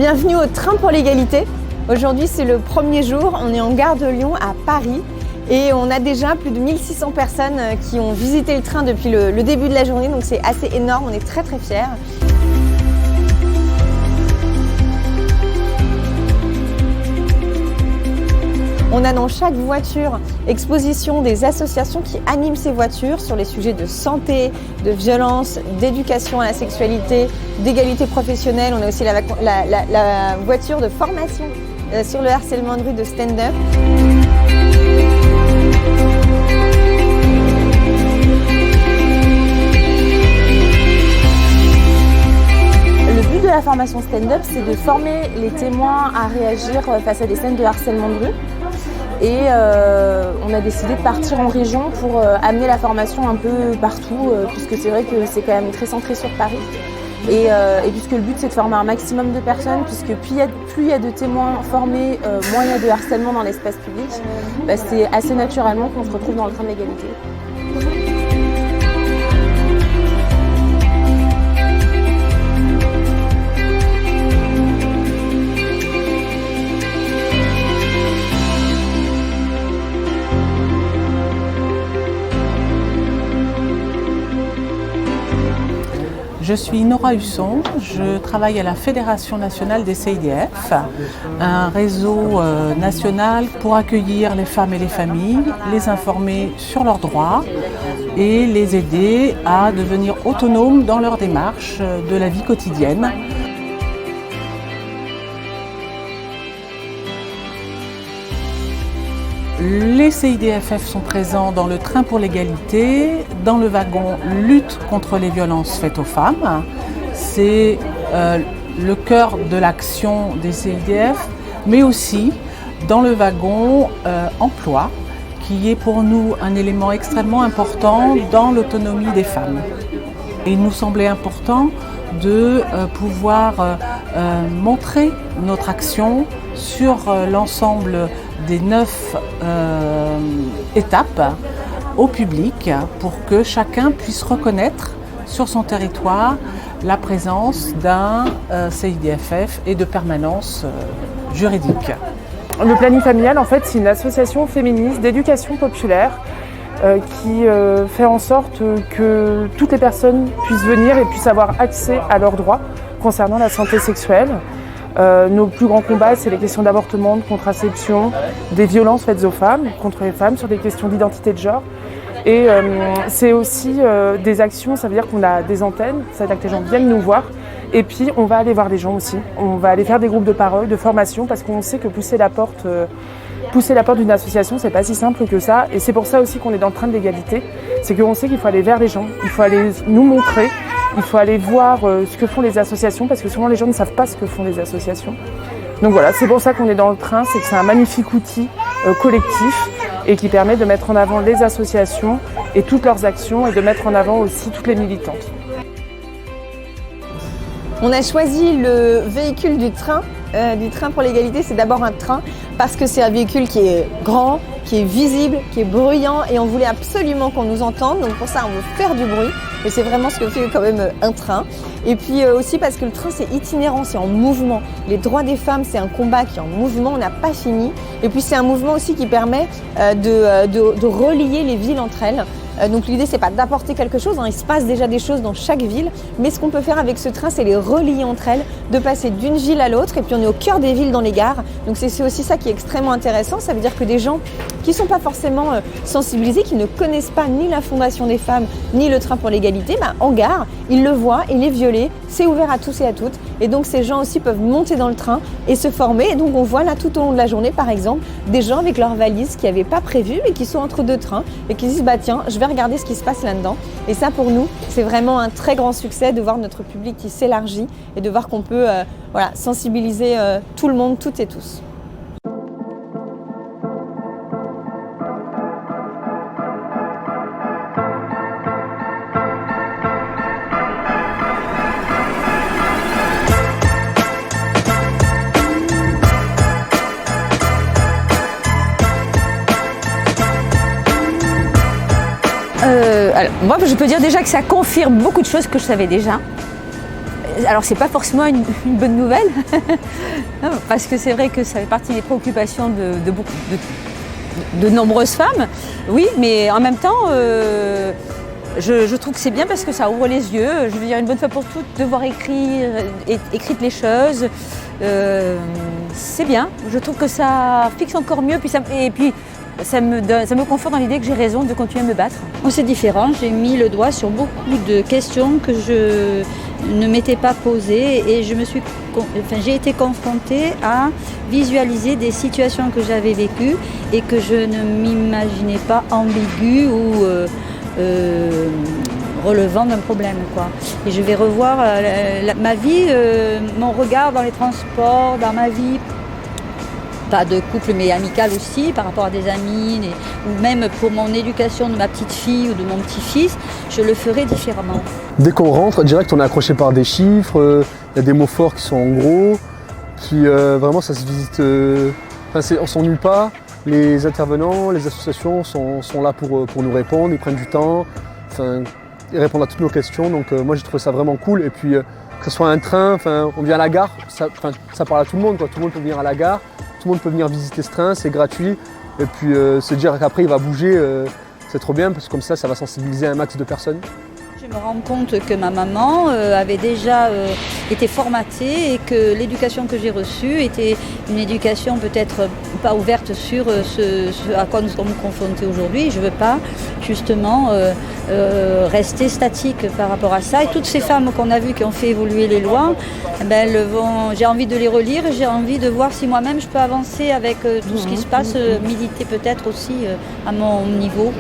Bienvenue au Train pour l'égalité. Aujourd'hui, c'est le premier jour. On est en gare de Lyon à Paris et on a déjà plus de 1600 personnes qui ont visité le train depuis le début de la journée. Donc c'est assez énorme, on est très fiers. On a dans chaque voiture exposition des associations qui animent ces voitures sur les sujets de santé, de violence, d'éducation à la sexualité, d'égalité professionnelle. On a aussi la voiture de formation sur le harcèlement de rue de Stand Up. Le but de la formation Stand Up, c'est de former les témoins à réagir face à des scènes de harcèlement de rue. Et on a décidé de partir en région pour amener la formation un peu partout, puisque c'est vrai que c'est quand même très centré sur Paris. Et puisque le but c'est de former un maximum de personnes, puisque plus il y a de témoins formés, moins il y a de harcèlement dans l'espace public, c'est assez naturellement qu'on se retrouve dans le train de l'égalité. Je suis Nora Husson, je travaille à la Fédération nationale des CIDF, un réseau national pour accueillir les femmes et les familles, les informer sur leurs droits et les aider à devenir autonomes dans leur démarche de la vie quotidienne. Les CIDFF sont présents dans le train pour l'égalité, dans le wagon lutte contre les violences faites aux femmes. C'est le cœur de l'action des CIDF, mais aussi dans le wagon emploi, qui est pour nous un élément extrêmement important dans l'autonomie des femmes. Et il nous semblait important de pouvoir montrer notre action sur l'ensemble des 9 étapes au public pour que chacun puisse reconnaître sur son territoire la présence d'un CIDFF et de permanence juridique. Le planning familial, en fait, c'est une association féministe d'éducation populaire qui fait en sorte que toutes les personnes puissent venir et puissent avoir accès à leurs droits concernant la santé sexuelle. Nos plus grands combats, c'est les questions d'avortement, de contraception, des violences faites aux femmes, contre les femmes, sur des questions d'identité de genre. Et c'est aussi des actions, ça veut dire qu'on a des antennes, ça veut dire que les gens viennent nous voir. Et puis on va aller voir les gens aussi, on va aller faire des groupes de parole, de formation, parce qu'on sait que pousser la porte d'une association, c'est pas si simple que ça. Et c'est pour ça aussi qu'on est dans le train de l'égalité, c'est qu'on sait qu'il faut aller vers les gens, il faut aller nous montrer. Il faut aller voir ce que font les associations, parce que souvent les gens ne savent pas ce que font les associations. Donc voilà, c'est pour ça qu'on est dans le train, c'est que c'est un magnifique outil collectif et qui permet de mettre en avant les associations et toutes leurs actions et de mettre en avant aussi toutes les militantes. On a choisi le véhicule du train pour l'égalité. C'est d'abord un train parce que c'est un véhicule qui est grand, qui est visible, qui est bruyant et on voulait absolument qu'on nous entende. Donc pour ça, on veut faire du bruit et c'est vraiment ce que fait quand même un train. Et puis aussi parce que le train, c'est itinérant, c'est en mouvement. Les droits des femmes, c'est un combat qui est en mouvement, on n'a pas fini. Et puis c'est un mouvement aussi qui permet de relier les villes entre elles. Donc l'idée, c'est pas d'apporter quelque chose, il se passe déjà des choses dans chaque ville, mais ce qu'on peut faire avec ce train, c'est les relier entre elles, de passer d'une ville à l'autre, et puis on est au cœur des villes dans les gares, donc c'est aussi ça qui est extrêmement intéressant. Ça veut dire que des gens qui ne sont pas forcément sensibilisés, qui ne connaissent pas ni la Fondation des femmes, ni le train pour l'égalité, en gare, ils le voient, il est violet, c'est ouvert à tous et à toutes, et donc ces gens aussi peuvent monter dans le train et se former, et donc on voit là tout au long de la journée, par exemple, des gens avec leurs valises qui n'avaient pas prévu, mais qui sont entre deux trains, et qui disent, tiens, je vais regarder ce qui se passe là-dedans. Et ça, pour nous, c'est vraiment un très grand succès de voir notre public qui s'élargit et de voir qu'on peut sensibiliser tout le monde, toutes et tous. Alors, moi, je peux dire déjà que ça confirme beaucoup de choses que je savais déjà. Alors c'est pas forcément une bonne nouvelle, parce que c'est vrai que ça fait partie des préoccupations de nombreuses femmes. Oui, mais en même temps, je trouve que c'est bien parce que ça ouvre les yeux. Je veux dire, une bonne fois pour toutes, devoir écrire les choses, c'est bien. Je trouve que ça fixe encore mieux, et puis ça me conforte dans l'idée que j'ai raison de continuer à me battre. C'est différent, j'ai mis le doigt sur beaucoup de questions que je ne m'étais pas posées et j'ai été confrontée à visualiser des situations que j'avais vécues et que je ne m'imaginais pas ambiguës ou relevant d'un problème, quoi. Et je vais revoir ma vie, mon regard dans les transports, dans ma vie, pas de couple mais amical aussi, par rapport à des amis, ou même pour mon éducation de ma petite fille ou de mon petit-fils, je le ferai différemment. Dès qu'on rentre, direct on est accroché par des chiffres, il y a des mots forts qui sont en gros, puis vraiment ça se visite, on s'ennuie pas, les intervenants, les associations sont là pour nous répondre, ils prennent du temps, ils répondent à toutes nos questions, donc moi j'ai trouvé ça vraiment cool, et puis que ce soit un train, on vient à la gare, ça parle à tout le monde, quoi. Tout le monde peut venir à la gare, tout le monde peut venir visiter ce train, c'est gratuit, et puis se dire qu'après il va bouger, c'est trop bien, parce que comme ça va sensibiliser un max de personnes. Je me rends compte que ma maman avait déjà été formatée et que l'éducation que j'ai reçue était une éducation peut-être pas ouverte sur ce à quoi nous sommes confrontés aujourd'hui. Je ne veux pas justement rester statique par rapport à ça. Et toutes ces femmes qu'on a vues qui ont fait évoluer les lois, j'ai envie de les relire et j'ai envie de voir si moi-même je peux avancer avec tout ce qui se passe, militer peut-être aussi à mon niveau.